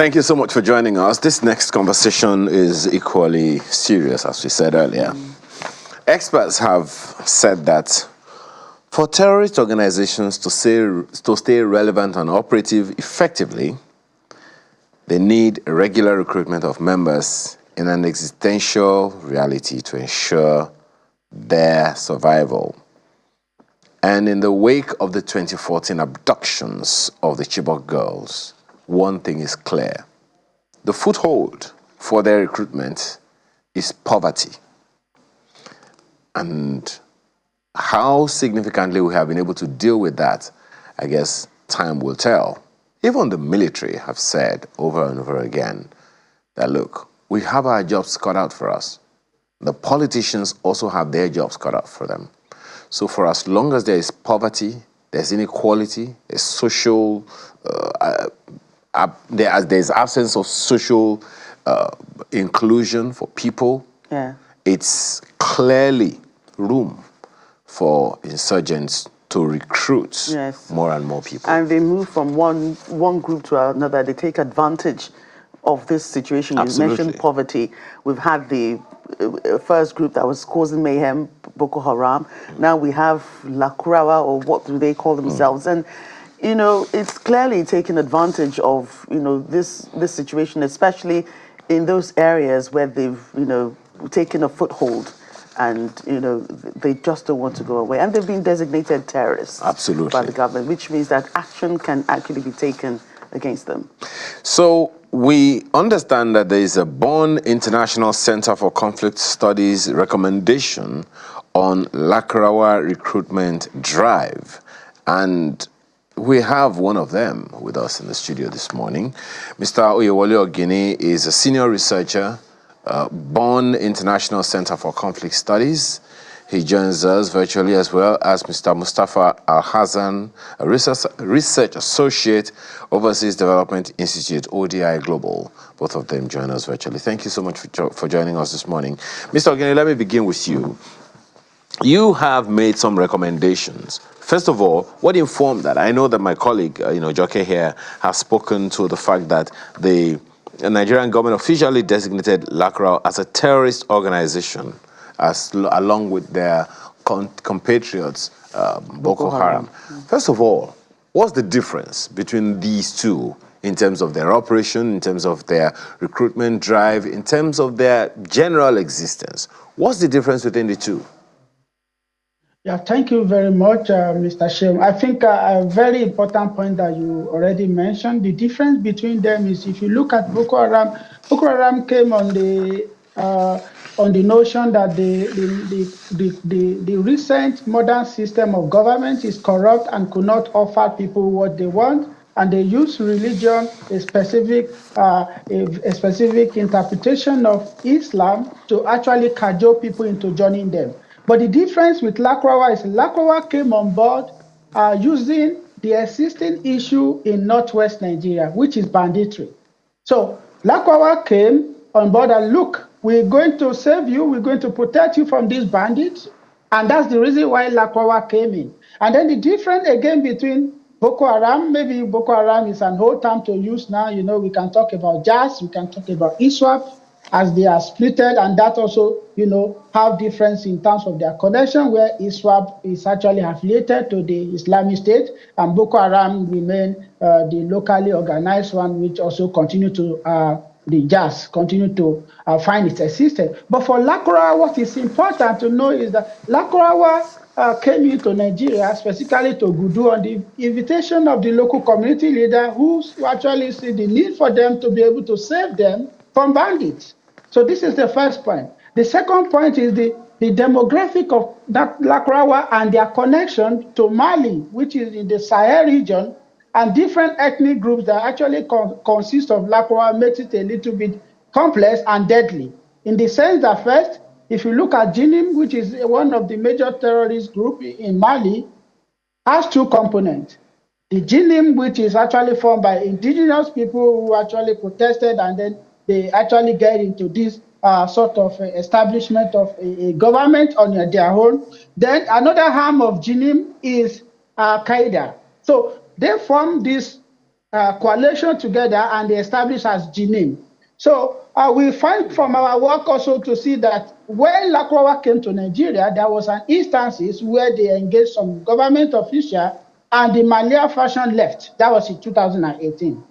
Thank you so much for joining us. This next conversation is equally serious, as we said earlier. Experts have said that for terrorist organizations to stay relevant and operative effectively, they need a regular recruitment of members in an existential reality to ensure their survival. And in the wake of the 2014 abductions of the Chibok girls, one thing is clear. The foothold for their recruitment is poverty. And how significantly we have been able to deal with that, I guess time will tell. Even the military have said over and over again that, look, we have our jobs cut out for us. The politicians also have their jobs cut out for them. So for as long as there is poverty, there's inequality, there's social, there's absence of social inclusion for people, it's clearly room for insurgents to recruit more and more people. And they move from one group to another. They take advantage of this situation. Absolutely. You mentioned poverty. We've had the first group that was causing mayhem, Boko Haram. Now we have Lakurawa, or what do they call themselves? And, you know, it's clearly taking advantage of, you know, this situation, especially in those areas where they've, you know, taken a foothold. And, you know, they just don't want to go away. And they've been designated terrorists by the government, which means that action can actually be taken against them. So we understand that there is a Bonn International Center for Conflict Studies recommendation on Lakurawa recruitment drive. And we have one of them with us in the studio this morning. Mr. Oyewole Ogini is a senior researcher, Bonn International Center for Conflict Studies. He joins us virtually, as well as Mr. Mustafa Al-Hassan, a research associate, Overseas Development Institute, ODI Global. Both of them join us virtually. Thank you so much for joining us this morning. Mr. Ogini, let me begin with you. You have made some recommendations. First of all, what informed that? I know that my colleague, Joke here, has spoken to the fact that the Nigerian government officially designated Lakurawa as a terrorist organization, along with their compatriots, Boko Haram. First of all, what's the difference between these two in terms of their operation, in terms of their recruitment drive, in terms of their general existence? What's the difference between the two? Yeah, thank you very much, Mr. Shem. I think a very important point that you already mentioned, the difference between them is if you look at Boko Haram came on the notion that the recent modern system of government is corrupt and could not offer people what they want, and they use religion, a specific interpretation of Islam, to actually cajole people into joining them. But the difference with Lakurawa is Lakurawa came on board using the existing issue in northwest Nigeria, which is banditry. So Lakurawa came on board and, look, we're going to save you, we're going to protect you from these bandits. And that's the reason why Lakurawa came in. And then the difference again between Boko Haram, maybe Boko Haram is an old term to use now, you know, we can talk about JAS, we can talk about ISWAP, as they are splitted, and that also, you know, have difference in terms of their connection, where ISWAP is actually affiliated to the Islamic State, and Boko Haram remain the locally organized one, which also continue to, the JAS, continue to find its existence. But for Lakurawa, what is important to know is that Lakurawa came into Nigeria, specifically to Gudu, on the invitation of the local community leader who actually see the need for them to be able to save them from bandits. So this is the first point. The second point is the demographic of that Lakurawa and their connection to Mali, which is in the Sahel region, and different ethnic groups that actually consist of Lakurawa makes it a little bit complex and deadly. In the sense that first, if you look at Jinim, which is one of the major terrorist groups in Mali, has two components. The Jinim, which is actually formed by indigenous people who actually protested, and then they actually get into this sort of establishment of a government on their own. Then another arm of Jinim is Al-Qaeda. So they form this coalition together and they established as GNIM. So we find from our work also to see that when Lakrawa came to Nigeria, there was an instances where they engaged some government official and the Malia faction left. That was in 2018.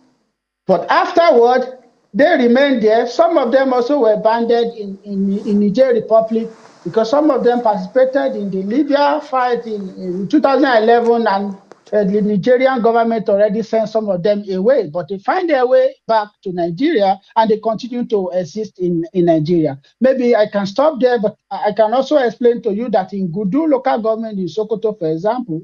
But afterward, they remained there. Some of them also were banded in Niger Republic because some of them participated in the Libya fight in 2011, and the Nigerian government already sent some of them away. But they find their way back to Nigeria and they continue to exist in Nigeria. Maybe I can stop there, but I can also explain to you that in Gudu local government in Sokoto, for example,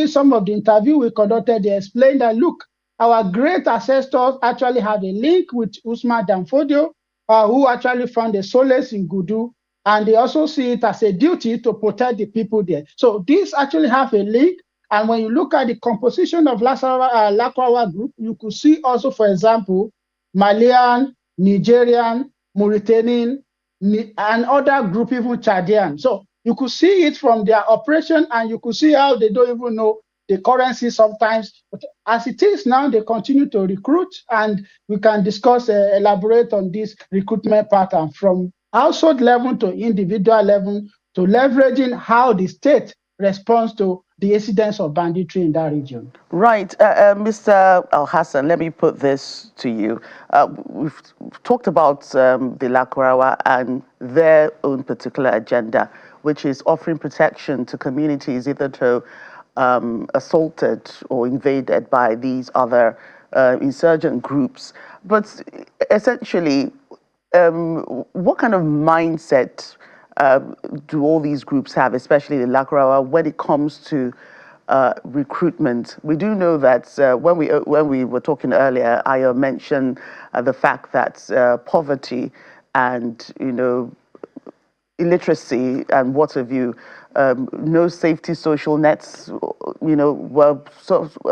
some of the interview we conducted, they explained that, look, our great ancestors actually had a link with Usman Danfodio, who actually found a solace in Gudu, and they also see it as a duty to protect the people there. So these actually have a link, and when you look at the composition of Lakrawa group, you could see also, for example, Malian, Nigerian, Mauritanian, and other group, even Chadian. So you could see it from their operation, and you could see how they don't even know the currency sometimes. But as it is now, they continue to recruit, and we can discuss, elaborate on this recruitment pattern from household level to individual level to leveraging how the state responds to the incidents of banditry in that region. Right. Mr. Al-Hassan, let me put this to you. We've talked about the Lakrawa and their own particular agenda, which is offering protection to communities either to assaulted or invaded by these other insurgent groups. But essentially, what kind of mindset do all these groups have, especially the Lakrawa, when it comes to recruitment? We do know that when we were talking earlier, I mentioned the fact that poverty and illiteracy and what have you, no safety social nets, were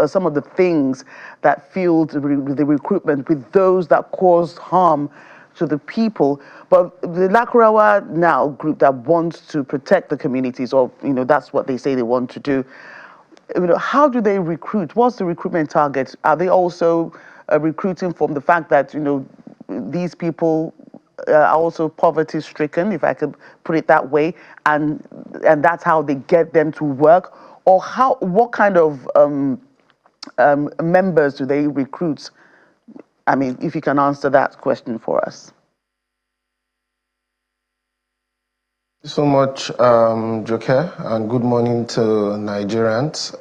some of the things that fueled the recruitment with those that caused harm to the people. But the Lakrawa now group that wants to protect the communities, or that's what they say they want to do. How do they recruit? What's the recruitment target? Are they also recruiting from the fact that these people are also poverty stricken, if I could put it that way, and that's how they get them to work? Or what kind of members do they recruit? I mean, if you can answer that question for us. Thank you so much, Joke, and good morning to Nigerians.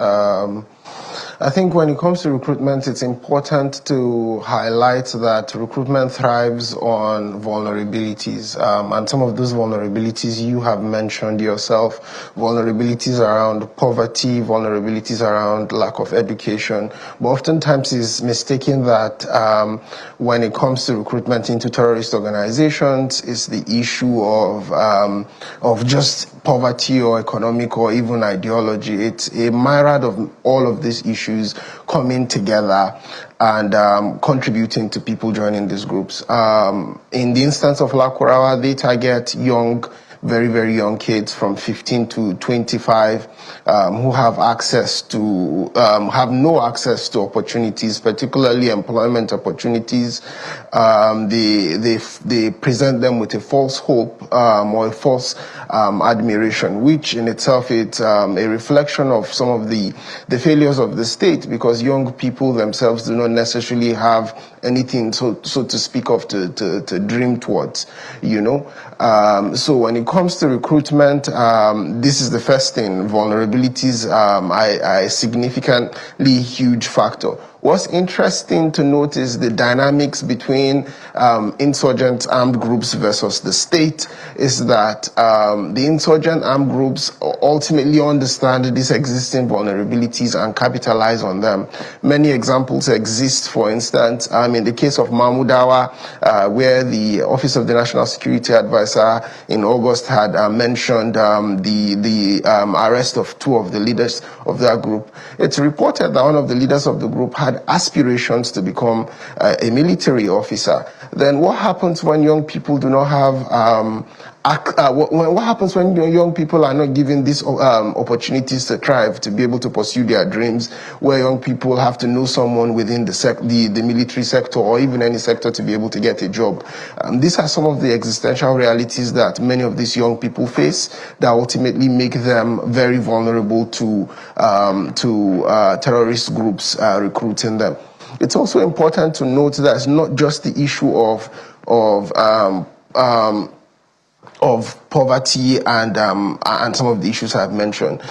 I think when it comes to recruitment, it's important to highlight that recruitment thrives on vulnerabilities. And some of those vulnerabilities you have mentioned yourself, vulnerabilities around poverty, vulnerabilities around lack of education. But oftentimes it's mistaken that when it comes to recruitment into terrorist organizations, it's the issue of just poverty or economic or even ideology. It's a myriad of all of these issues coming together and contributing to people joining these groups. In the instance of Lakrawa, they target very, very young kids from 15 to 25 who have no access to opportunities, particularly employment opportunities. They present them with a false hope or a false admiration, which in itself is a reflection of some of the failures of the state, because young people themselves do not necessarily have anything so to speak of to dream towards, So when it comes to recruitment, this is the first thing. Vulnerabilities are a significantly huge factor. What's interesting to note is the dynamics between insurgent armed groups versus the state is that the insurgent armed groups ultimately understand these existing vulnerabilities and capitalize on them. Many examples exist, for instance, in the case of Mahmudawa, where the Office of the National Security Advisor in August had mentioned the arrest of two of the leaders of that group. It's reported that one of the leaders of the group had aspirations to become a military officer. then what happens when young people do not have what happens when young people are not given these opportunities to thrive, to be able to pursue their dreams, where young people have to know someone within the military sector or even any sector to be able to get a job? These are some of the existential realities that many of these young people face that ultimately make them very vulnerable to terrorist groups recruiting them. It's also important to note that it's not just the issue of poverty and some of the issues I've mentioned.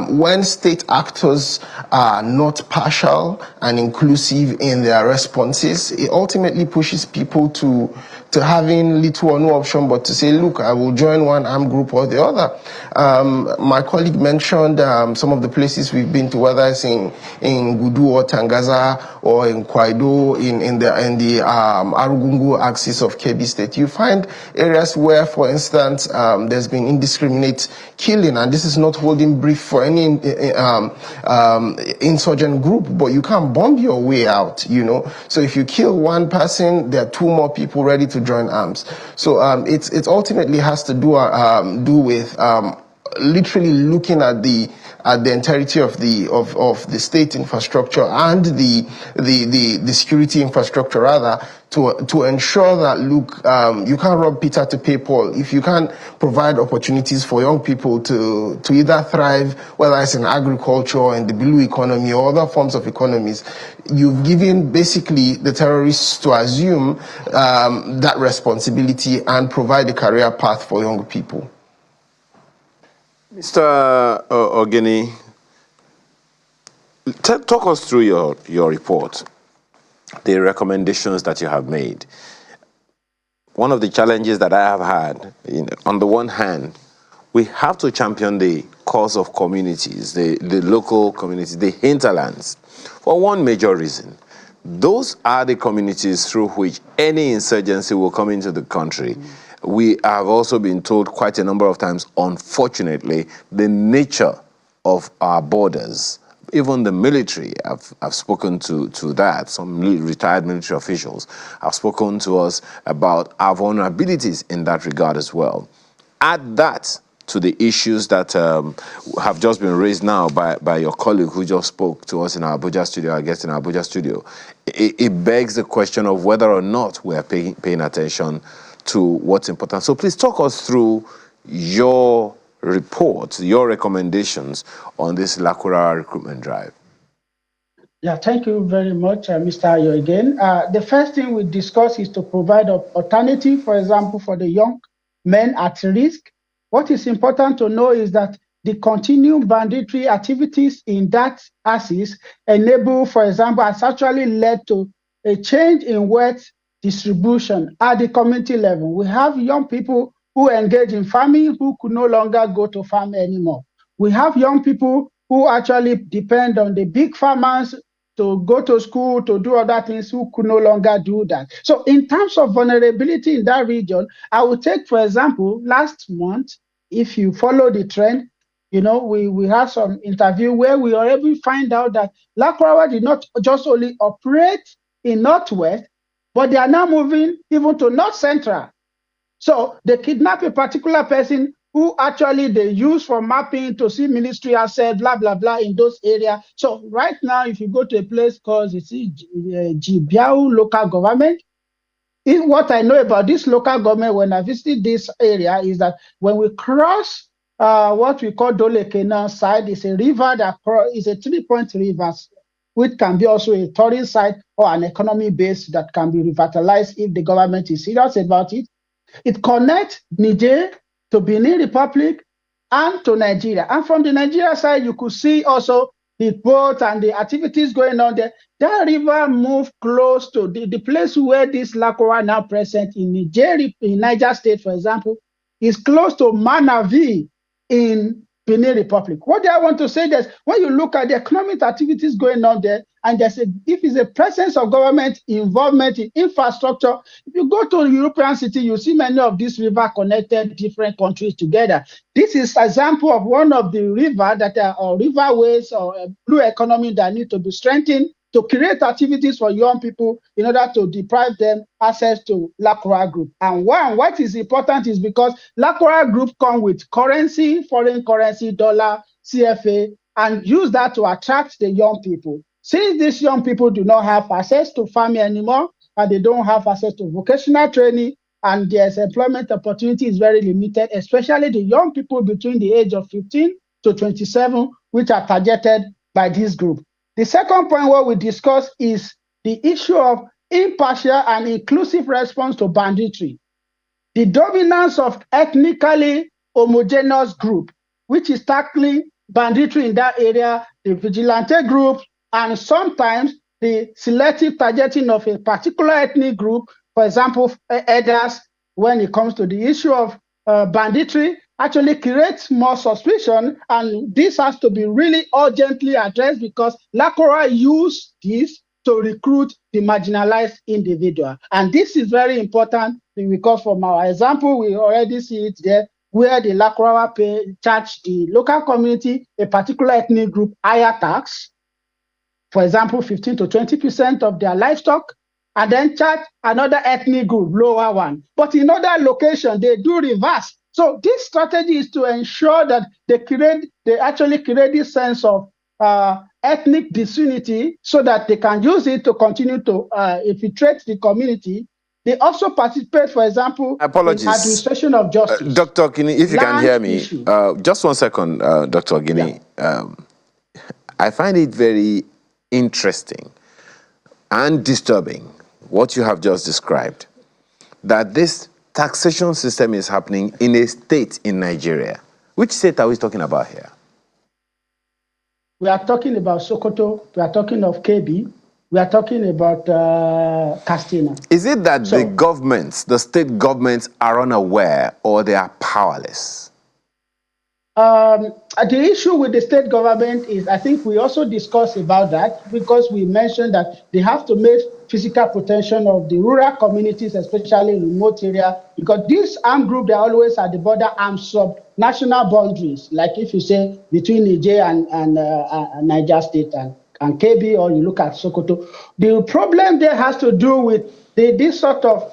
When state actors are not partial and inclusive in their responses, it ultimately pushes people to having little or no option but to say, look, I will join one armed group or the other. My colleague mentioned some of the places we've been to, whether it's in Gudu or Tangaza or in Kwaido, in the Arugungu axis of Kebbi State. You find areas where, for instance, there's been indiscriminate killing, and this is not holding brief for any insurgent group, but you can't bomb your way out, you know. So if you kill one person, there are two more people ready to join arms. So it ultimately has to do with literally looking at the entirety of the state infrastructure and the security infrastructure rather, to ensure that, look, you can't rob Peter to pay Paul. If you can't provide opportunities for young people to either thrive, whether it's in agriculture or in the blue economy or other forms of economies, you've given basically the terrorists to assume that responsibility and provide a career path for young people. Mr. Ogini, talk us through your report, the recommendations that you have made. One of the challenges that I have had, on the one hand, we have to champion the cause of communities, the local communities, the hinterlands, for one major reason. Those are the communities through which any insurgency will come into the country. We have also been told quite a number of times, unfortunately, the nature of our borders. Even the military have spoken to that. Some retired military officials have spoken to us about our vulnerabilities in that regard as well. Add that to the issues that have just been raised now by your colleague who just spoke to us in our Abuja studio, our guest in our Abuja studio. It begs the question of whether or not we are paying attention to what's important. So please talk us through your report, your recommendations on this Lakura recruitment drive. Yeah, thank you very much, Mr. Ayo again. The first thing we discuss is to provide an alternative, for example, for the young men at risk. What is important to know is that the continued banditry activities in that axis enable, for example, has actually led to a change in wealth distribution at the community level. We have young people who engage in farming who could no longer go to farm anymore. We have young people who actually depend on the big farmers to go to school, to do other things, who could no longer do that. So in terms of vulnerability in that region, I would take, for example, last month, if you follow the trend, we had some interview where we were able to find out that Lakurawa did not just only operate in Northwest, but they are now moving even to North Central. So they kidnap a particular person who actually they use for mapping to see ministry asset, blah, blah, blah, in those areas. So right now, if you go to a place called Jibiao local government, what I know about this local government when I visited this area is that when we cross what we call Dole Canal side, is a river that is a 3-point river, which can be also a tourist site or an economy base that can be revitalized if the government is serious about it. It connects Niger to Benin Republic and to Nigeria. And from the Nigeria side, you could see also the boat and the activities going on there. That river moved close to the place where this Lakura now present in Niger State, for example, is close to Manavi in Benin Republic. What do I want to say is when you look at the economic activities going on there, and if it's a presence of government involvement in infrastructure, if you go to a European city, you see many of these rivers connected different countries together. This is an example of one of the rivers that are or riverways or blue economy that need to be strengthened to create activities for young people in order to deprive them access to Lakura Group. And what is important is because Lakura Group come with currency, foreign currency, dollar, CFA, and use that to attract the young people. Since these young people do not have access to farming anymore, and they don't have access to vocational training, and their employment opportunity is very limited, especially the young people between the age of 15 to 27, which are targeted by this group. The second point what we discuss is the issue of impartial and inclusive response to banditry. The dominance of ethnically homogeneous group, which is tackling banditry in that area, the vigilante group, and sometimes the selective targeting of a particular ethnic group, for example, elders, when it comes to the issue of banditry, actually creates more suspicion, and this has to be really urgently addressed because Lakura use this to recruit the marginalized individual. And this is very important because from our example, we already see it there, where the Lakura charge the local community, a particular ethnic group, higher tax, for example, 15 to 20% of their livestock, and then charge another ethnic group, lower one. But in other locations, they do reverse. So this strategy is to ensure that they actually create this sense of ethnic disunity so that they can use it to continue to infiltrate the community. They also participate, for example, in administration of justice. Dr. Guinea, if you can hear me, just 1 second, Dr. Guinea. Yeah. I find it very interesting and disturbing what you have just described, that this taxation system is happening in a state in Nigeria. Which state are we talking about here? We are talking about Sokoto, we are talking of KB, we are talking about Castina. Is it that the governments, the state governments are unaware or they are powerless? The issue with the state government is, I think we also discussed about that because we mentioned that they have to make physical protection of the rural communities, especially in remote area, because this armed group, they're always at the border and sub-national boundaries, like if you say between Niger and Niger State and KB, or you look at Sokoto. The problem there has to do with this sort of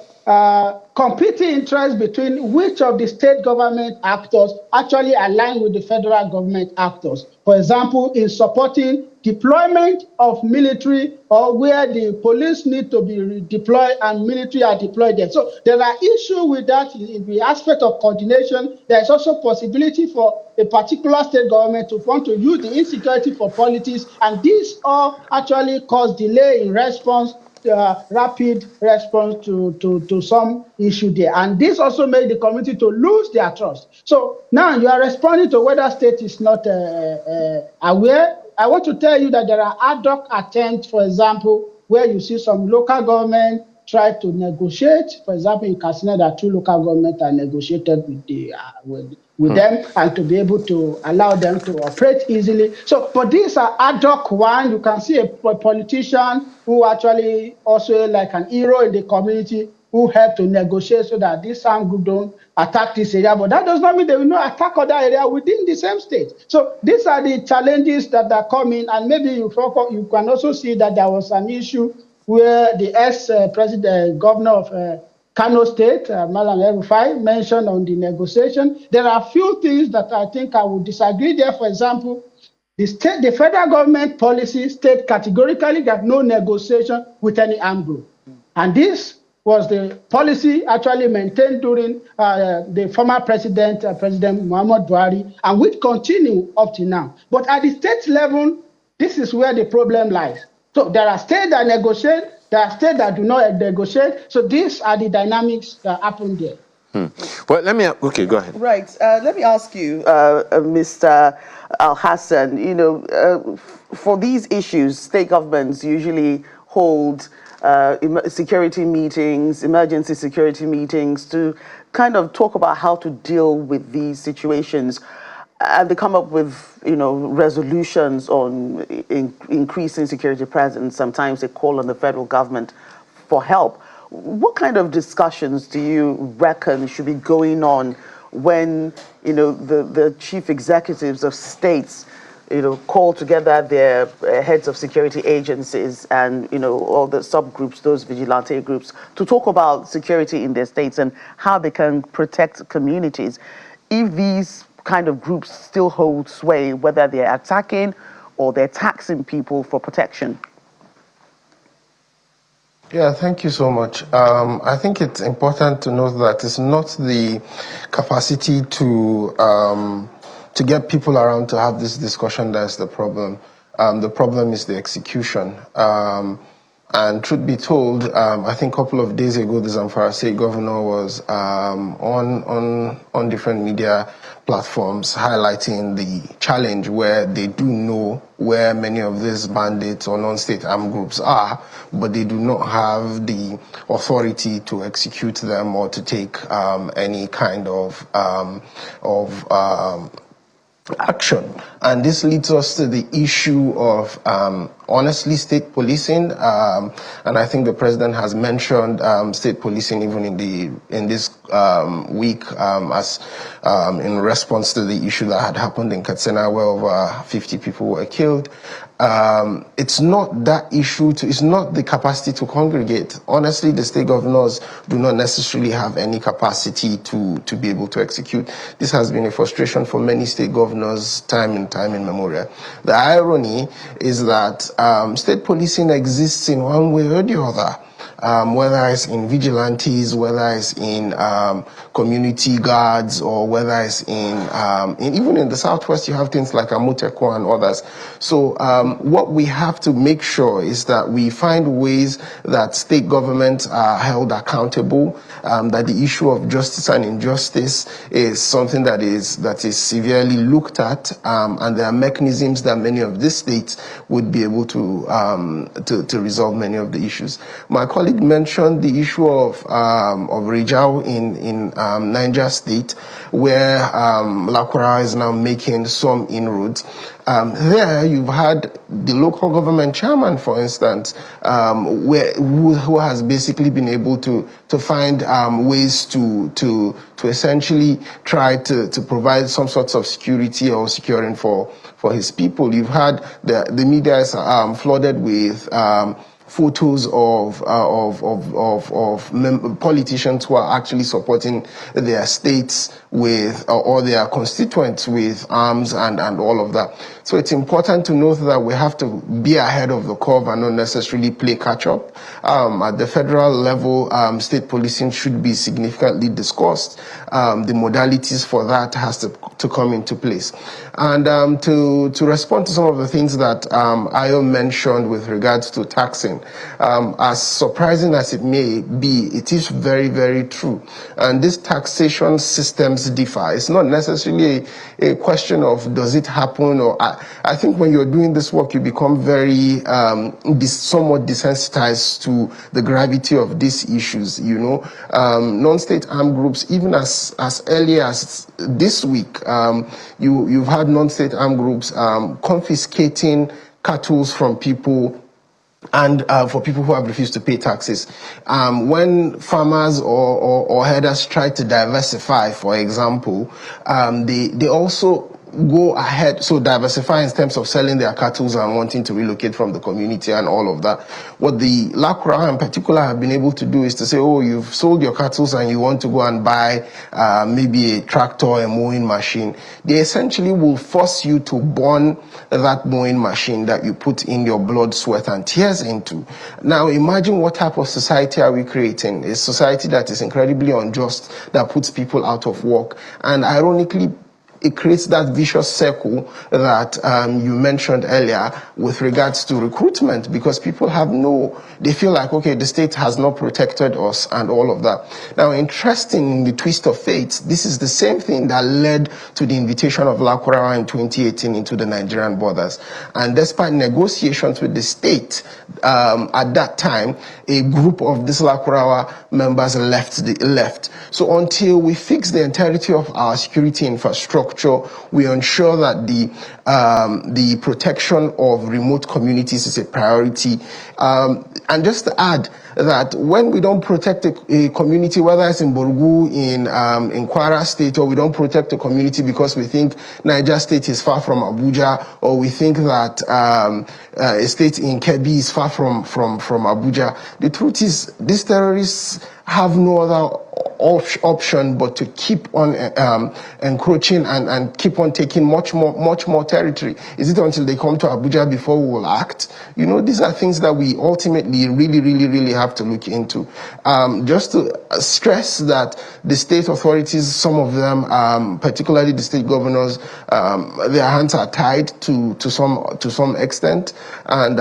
competing interest between which of the state government actors actually align with the federal government actors. For example, in supporting deployment of military, or where the police need to be deployed and military are deployed there. So there are issues with that in the aspect of coordination. There is also possibility for a particular state government to want to use the insecurity for politics, and this all actually cause delay in response, rapid response to some issue there. And this also made the community to lose their trust. So now you are responding to whether state is not aware. I want to tell you that there are ad hoc attempts, for example, where you see some local government try to negotiate. For example, in Katsina, there are 2 local governments are negotiated with them, and to be able to allow them to operate easily. So, but these are ad hoc one. You can see a politician who actually also like an hero in the community who helped to negotiate so that this armed group don't attack this area. But that does not mean they will not attack other area within the same state. So these are the challenges that are coming, and maybe you can also see that there was an issue where the ex-president, governor of Kano State, Malam El-Rufai, mentioned on the negotiation. There are a few things that I think I would disagree there. For example, the federal government policy state categorically that no negotiation with any armed group. And this was the policy actually maintained during the former president, President Muhammad Buhari, and which continue up to now. But at the state level, this is where the problem lies. So there are states that negotiate, there are states that do not negotiate. So these are the dynamics that happen there. Well, okay, go ahead. Right. Let me ask you, Mr. Al-Hassan, for these issues, state governments usually hold security meetings, emergency security meetings, to kind of talk about how to deal with these situations. And they come up with, resolutions on increasing security presence. Sometimes they call on the federal government for help. What kind of discussions do you reckon should be going on when, the chief executives of states, call together their heads of security agencies and, all the subgroups, those vigilante groups, to talk about security in their states and how they can protect communities. If these kind of groups still hold sway, whether they're attacking or they're taxing people for protection. Yeah, thank you so much. I think it's important to note that it's not the capacity to get people around to have this discussion that's the problem. The problem is the execution. And truth be told, I think a couple of days ago, the Zamfara State Governor was on different media platforms highlighting the challenge where they do know where many of these bandits or non-state armed groups are, but they do not have the authority to execute them or to take any kind of action. And this leads us to the issue of honestly state policing, and I think the president has mentioned state policing even in this week as in response to the issue that had happened in Katsina where over 50 people were killed. It's not that issue, it's not the capacity to congregate. Honestly, the state governors do not necessarily have any capacity to be able to execute. This has been a frustration for many state governors time and time immemorial. The irony is that state policing exists in one way or the other. Whether it's in vigilantes, whether it's in community guards, or whether it's in even in the Southwest, you have things like Amuteko and others. So what we have to make sure is that we find ways that state governments are held accountable, that the issue of justice and injustice is something that is severely looked at, and there are mechanisms that many of these states would be able to resolve many of the issues. My colleague mentioned the issue of Rijau in Niger State, where Lakura is now making some inroads. There, you've had the local government chairman, for instance, who has basically been able to find ways to essentially try to provide some sorts of security or securing for his people. You've had the media is flooded with photos of politicians who are actually supporting their states with or their constituents with arms and all of that. So it's important to note that we have to be ahead of the curve and not necessarily play catch up. At the federal level, state policing should be significantly discussed. The modalities for that has to come into place. And to respond to some of the things that Ayo mentioned with regards to taxing, as surprising as it may be, it is very, very true. And these taxation systems differ. It's not necessarily a question of does it happen, or I think when you're doing this work, you become very somewhat desensitized to the gravity of these issues. Non-state armed groups, even as early as this week, you've had non-state armed groups confiscating cattle from people and for people who have refused to pay taxes. When farmers or herders try to diversify, for example, they also go ahead, so diversify in terms of selling their cattle and wanting to relocate from the community and all of that. What the Lakura in particular have been able to do is to say, oh, you've sold your cattle and you want to go and buy maybe a tractor, a mowing machine. They essentially will force you to burn that mowing machine that you put in your blood, sweat and tears into. Now imagine what type of society are we creating? A society that is incredibly unjust, that puts people out of work, and ironically it creates that vicious circle that you mentioned earlier with regards to recruitment, because people they feel like, okay, the state has not protected us and all of that. Now, interesting in the twist of fate, this is the same thing that led to the invitation of Lakurawa in 2018 into the Nigerian borders. And despite negotiations with the state, at that time, a group of these Lakurawa members left. So until we fix the entirety of our security infrastructure, infrastructure, we ensure that the protection of remote communities is a priority. And just to add that when we don't protect a community, whether it's in Borgu, in Kwara State, or we don't protect a community because we think Niger State is far from Abuja, or we think that a state in Kebbi is far from Abuja, the truth is these terrorists have no other option but to keep on encroaching and keep on taking much more territory. Is it until they come to Abuja before we will act? You know, these are things that we ultimately really have to look into. Just to stress that the state authorities, some of them, particularly the state governors, their hands are tied to some extent, and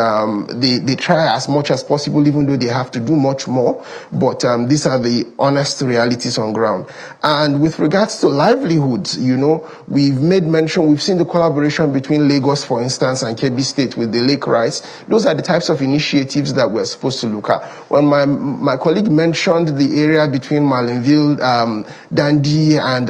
they try as much as possible, even though they have to do much more. But these are the honest realities on ground. And with regards to livelihoods, you know, we've made mention, we've seen the collaboration between Lagos, for instance, and Kebbi State with the lake rice. Those are the types of initiatives that we're supposed to look at. When my colleague mentioned the area between Malinville, Dandi, and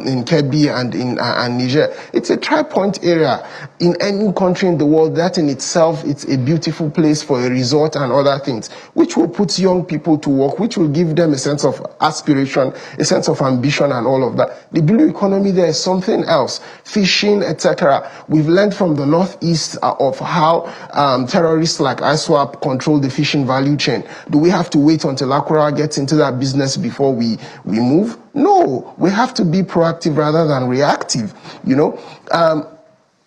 in Kebbi and Niger, it's a tri-point area. In any country in the world, that in itself, it's a beautiful place for a resort and other things, which will put young people to work, which will give them a sense of aspiration, a sense of ambition and all of that. The blue economy there is something else. Fishing, etc. We've learned from the northeast of how terrorists like ISWAP control the fishing value chain. Do we have to wait until Akura gets into that business before we move? No, we have to be proactive rather than reactive, you know.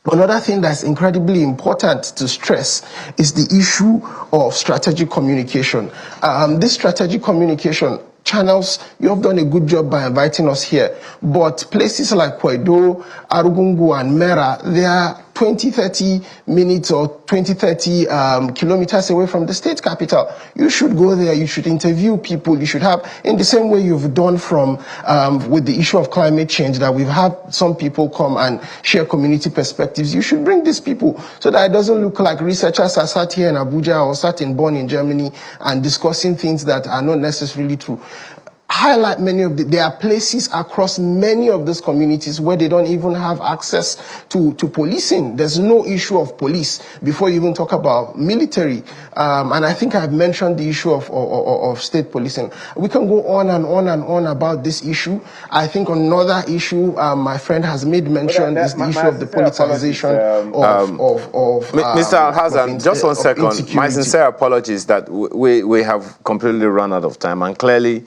Another thing that's incredibly important to stress is the issue of strategic communication. This strategic communication channels, you have done a good job by inviting us here, but places like Kwedo, Arugungu, and Mera, they are 20-30 minutes or 20-30 kilometers away from the state capital. You should go there, you should interview people, you should have, in the same way you've done from with the issue of climate change, that we've had some people come and share community perspectives. You should bring these people so that it doesn't look like researchers are sat here in Abuja or sat in Bonn in Germany and discussing things that are not necessarily true. Highlight many of there are places across many of these communities where they don't even have access to policing. There's no issue of police before you even talk about military. And I think I've mentioned the issue of state policing. We can go on and on and on about this issue. I think another issue my friend has made mention is the issue of the politicization of Mr. Alhassan, just 1 second. My sincere apologies that we have completely run out of time, and clearly,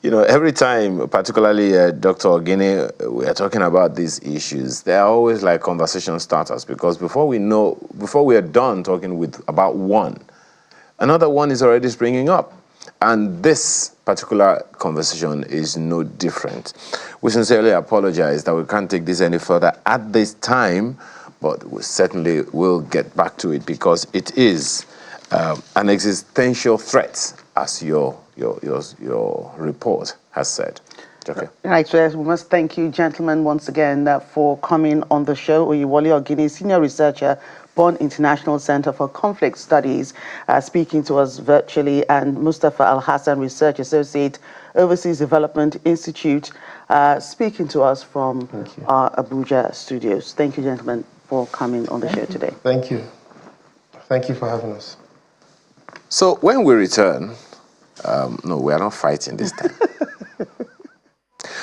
you know, every time, particularly Dr. Ogini, we are talking about these issues, they are always like conversation starters, because before we are done talking about one, another one is already springing up. And this particular conversation is no different. We sincerely apologize that we can't take this any further at this time, but we certainly will get back to it, because it is an existential threat, as your report has said. Okay. Right, so we must thank you, gentlemen, once again for coming on the show. Oyewole Ogini, senior researcher, Bonn International Center for Conflict Studies, speaking to us virtually, and Mustafa Alhassan, research associate, Overseas Development Institute, speaking to us from our Abuja studios. Thank you, gentlemen, for coming on the show today. Thank you. Thank you for having us. So when we return, no, we are not fighting this time.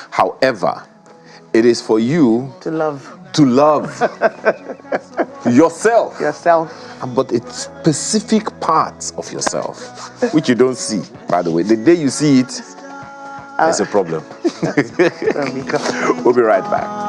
However, it is for you to love yourself, but it's specific parts of yourself, which you don't see, by the way. The day you see it, there's a problem. We'll be right back.